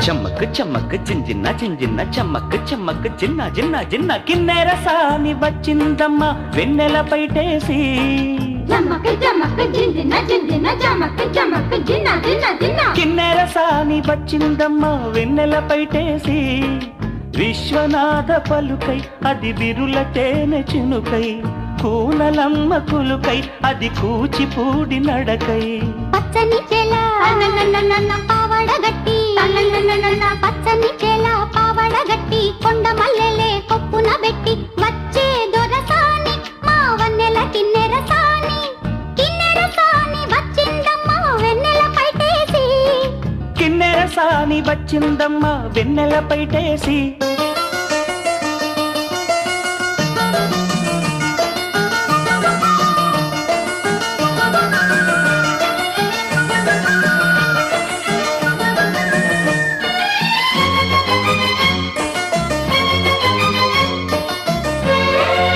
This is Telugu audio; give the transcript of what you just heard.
చమ్మక్ చమ్మక్ జింజిన్న జింజిన్న చమ్మక్ చమ్మక్ జిన్న జిన్న జిన్న కిన్నెర సాని వచ్చిందమ్మ వెన్నెల పైటేసి జమక్ జమక్ జింజిన జింజిన జమక్ జమక్ జిన్న జిన్న జిన్న కిన్నెర సాని వచ్చిందమ్మ వెన్నెల పైటేసి విశ్వనాథ పలుకై అది బిరుల తేనె చినుకై కూనలమ్మ కులుకై అది కూచిపూడి నడకై పచ్చని చేల పావడ గట్టి పచ్చని చేల పావడ గట్టి కొండ మల్లెలే కొప్పున పెట్టి వచ్చే దొరసాని మా వన్నెల కిన్నెర సాని వచ్చిందమ్మ వెన్నెల పైటేసి కిన్నెర సాని వచ్చిందమ్మ వెన్నెల పైటేసి